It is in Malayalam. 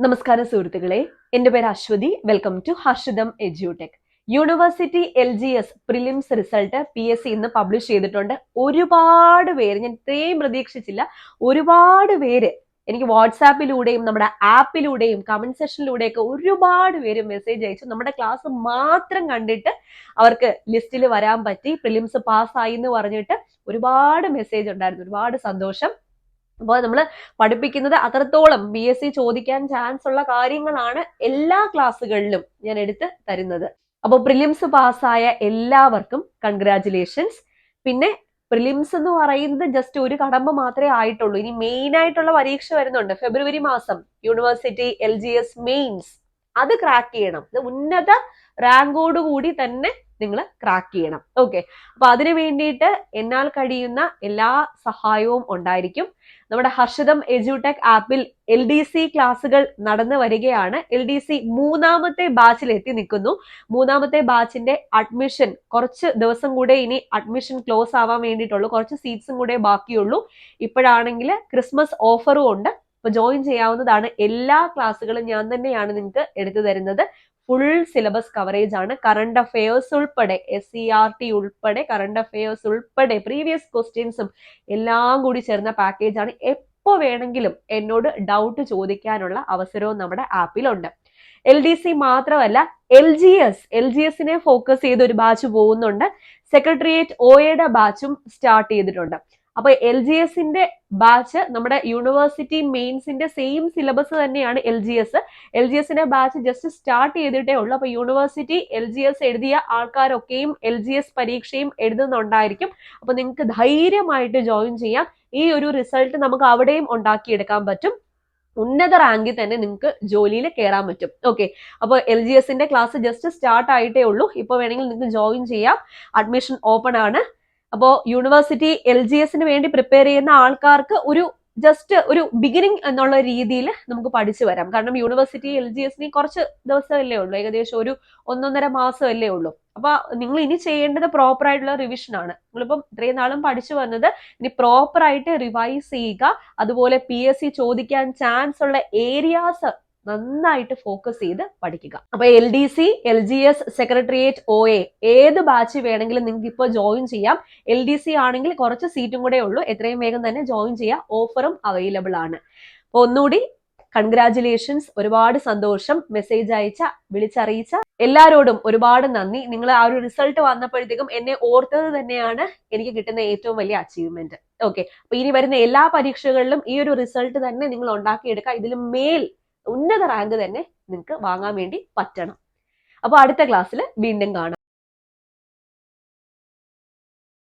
നമസ്കാരം സുഹൃത്തുക്കളെ, എൻ്റെ പേര് Aswathy. Welcome to Harshitham edutech. University LGS prelims result PSC ഇന്ന് പബ്ലിഷ് ചെയ്തിട്ടുണ്ട്. ഒരുപാട് പേര്, ഞാൻ ഇത്രയും പ്രതീക്ഷിച്ചില്ല, ഒരുപാട് പേര് എനിക്ക് വാട്സാപ്പിലൂടെയും നമ്മുടെ ആപ്പിലൂടെയും കമന്റ് സെഷനിലൂടെയൊക്കെ ഒരുപാട് പേര് മെസ്സേജ് അയച്ചു. നമ്മുടെ ക്ലാസ് മാത്രം കണ്ടിട്ട് അവർക്ക് ലിസ്റ്റിൽ വരാൻ പറ്റി, പ്രിലിംസ് പാസ്സായി എന്ന് പറഞ്ഞിട്ട് ഒരുപാട് മെസ്സേജ് ഉണ്ടായിരുന്നു. ഒരുപാട് സന്തോഷം. അപ്പോൾ നമ്മൾ പഠിപ്പിക്കുന്നത് അത്രത്തോളം PSC ചോദിക്കാൻ ചാൻസ് ഉള്ള കാര്യങ്ങളാണ് എല്ലാ ക്ലാസ്സുകളിലും ഞാൻ എടുത്ത് തരുന്നത്. അപ്പോൾ പ്രിലിംസ് പാസ്സായ എല്ലാവർക്കും കൺഗ്രാറ്റുലേഷൻസ്. പിന്നെ പ്രിലിംസ് എന്ന് പറയുന്നത് ജസ്റ്റ് ഒരു കടമ്പ മാത്രമേ ആയിട്ടുള്ളൂ. ഇനി മെയിൻ ആയിട്ടുള്ള പരീക്ഷ വരുന്നുണ്ട് ഫെബ്രുവരി മാസം, യൂണിവേഴ്സിറ്റി LGS മെയിൻസ്. അത് ക്രാക്ക് ചെയ്യണം. ഇത് ഉന്നത റാങ്കോട് കൂടി തന്നെ നിങ്ങൾ ക്രാക്ക് ചെയ്യണം. ഓക്കെ, അപ്പൊ അതിനു വേണ്ടിയിട്ട് എന്നാൽ കഴിയുന്ന എല്ലാ സഹായവും ഉണ്ടായിരിക്കും. നമ്മുടെ ഹർഷിതം എഡ്യൂടെക് ആപ്പിൽ LDC ക്ലാസ്സുകൾ നടന്നു വരികയാണ്. LDC മൂന്നാമത്തെ ബാച്ചിൽ എത്തി നിൽക്കുന്നു. മൂന്നാമത്തെ ബാച്ചിന്റെ അഡ്മിഷൻ കുറച്ച് ദിവസം കൂടെ ഇനി അഡ്മിഷൻ ക്ലോസ് ആവാൻ വേണ്ടിയിട്ടുള്ളൂ. കുറച്ച് സീറ്റ്സും കൂടെ ബാക്കിയുള്ളൂ. ഇപ്പോഴാണെങ്കിൽ ക്രിസ്മസ് ഓഫറും ഉണ്ട്. അപ്പൊ ജോയിൻ ചെയ്യാവുന്നതാണ്. എല്ലാ ക്ലാസ്സുകളും ഞാൻ തന്നെയാണ് നിങ്ങൾക്ക് എടുത്തു തരുന്നത്. ഫുൾ സിലബസ് കവറേജ് ആണ്. കറണ്ട് അഫയേഴ്സ് ഉൾപ്പെടെ, SCERT ഉൾപ്പെടെ, കറണ്ട് അഫയേഴ്സ് ഉൾപ്പെടെ, പ്രീവിയസ് ക്വസ്റ്റ്യൻസും എല്ലാം കൂടി ചേർന്ന പാക്കേജ് ആണ്. എപ്പോ വേണമെങ്കിലും എന്നോട് ഡൗട്ട് ചോദിക്കാനുള്ള അവസരവും നമ്മുടെ ആപ്പിലുണ്ട്. LDC മാത്രമല്ല, LGSനെ ഫോക്കസ് ചെയ്ത് ഒരു ബാച്ച് പോകുന്നുണ്ട്. സെക്രട്ടേറിയറ്റ് OAയുടെ ബാച്ചും സ്റ്റാർട്ട് ചെയ്തിട്ടുണ്ട്. അപ്പൊ LGSന്റെ ബാച്ച് നമ്മുടെ യൂണിവേഴ്സിറ്റി മെയിൻസിന്റെ സെയിം സിലബസ് തന്നെയാണ് LGSന്റെ ബാച്ച് ജസ്റ്റ് സ്റ്റാർട്ട് ചെയ്തിട്ടേ ഉള്ളൂ. അപ്പൊ യൂണിവേഴ്സിറ്റി LGS എഴുതിയ ആൾക്കാരൊക്കെയും LGS പരീക്ഷയും എഴുതുന്നുണ്ടായിരിക്കും. അപ്പൊ നിങ്ങൾക്ക് ധൈര്യമായിട്ട് ജോയിൻ ചെയ്യാം. ഈ ഒരു റിസൾട്ട് നമുക്ക് അവിടെയും ഉണ്ടാക്കിയെടുക്കാൻ പറ്റും. ഉന്നത റാങ്കിൽ തന്നെ നിങ്ങൾക്ക് ജോലിയിൽ കയറാൻ പറ്റും. ഓക്കെ, അപ്പോൾ LGSന്റെ ക്ലാസ് ജസ്റ്റ് സ്റ്റാർട്ട് ആയിട്ടേ ഉള്ളൂ. ഇപ്പൊ വേണമെങ്കിൽ നിങ്ങൾക്ക് ജോയിൻ ചെയ്യാം. അഡ്മിഷൻ ഓപ്പൺ ആണ്. അപ്പോൾ യൂണിവേഴ്സിറ്റി LGSന് വേണ്ടി പ്രിപ്പയർ ചെയ്യുന്ന ആൾക്കാർക്ക് ജസ്റ്റ് ഒരു ബിഗിനിങ് എന്നുള്ള രീതിയിൽ നമുക്ക് പഠിച്ചു വരാം. കാരണം യൂണിവേഴ്സിറ്റി LGSന് കുറച്ച് ദിവസമല്ലേ ഉള്ളൂ, ഏകദേശം ഒരു 1.5 മാസമല്ലേ ഉള്ളൂ. അപ്പൊ നിങ്ങൾ ഇനി ചെയ്യേണ്ടത് പ്രോപ്പർ ആയിട്ടുള്ള റിവിഷൻ ആണ്. നിങ്ങളിപ്പം ഇത്രയും നാളും പഠിച്ചു വന്നത് ഇനി പ്രോപ്പർ ആയിട്ട് റിവൈസ് ചെയ്യുക. അതുപോലെ PSC ചോദിക്കാൻ ചാൻസ് ഉള്ള ഏരിയാസ് നന്നായിട്ട് ഫോക്കസ് ചെയ്ത് പഠിക്കുക. അപ്പൊ LDC, LGS, സെക്രട്ടേറിയറ്റ് OA ഏത് ബാച്ച് വേണമെങ്കിലും നിങ്ങൾക്ക് ഇപ്പോൾ ജോയിൻ ചെയ്യാം. LDC ആണെങ്കിൽ കുറച്ച് സീറ്റും കൂടെ ഉള്ളൂ. എത്രയും വേഗം തന്നെ ജോയിൻ ചെയ്യാം. ഓഫറും അവൈലബിൾ ആണ്. അപ്പൊ ഒന്നുകൂടി കൺഗ്രാറ്റുലേഷൻസ്. ഒരുപാട് സന്തോഷം. മെസ്സേജ് അയച്ച, വിളിച്ചറിയിച്ച എല്ലാവരോടും ഒരുപാട് നന്ദി. നിങ്ങൾ ആ ഒരു റിസൾട്ട് വന്നപ്പോഴത്തേക്കും എന്നെ ഓർത്തത് തന്നെയാണ് എനിക്ക് കിട്ടുന്ന ഏറ്റവും വലിയ അച്ചീവ്മെന്റ്. ഓക്കെ, അപ്പൊ ഇനി വരുന്ന എല്ലാ പരീക്ഷകളിലും ഈ ഒരു റിസൾട്ട് തന്നെ നിങ്ങൾ ഉണ്ടാക്കിയെടുക്കുക. ഇതിലും മേൽ ഉന്നത റാങ്ക് തന്നെ നിങ്ങൾക്ക് വാങ്ങാൻ വേണ്ടി പറ്റണം. അപ്പൊ അടുത്ത ക്ലാസ്സിൽ വീണ്ടും കാണാം.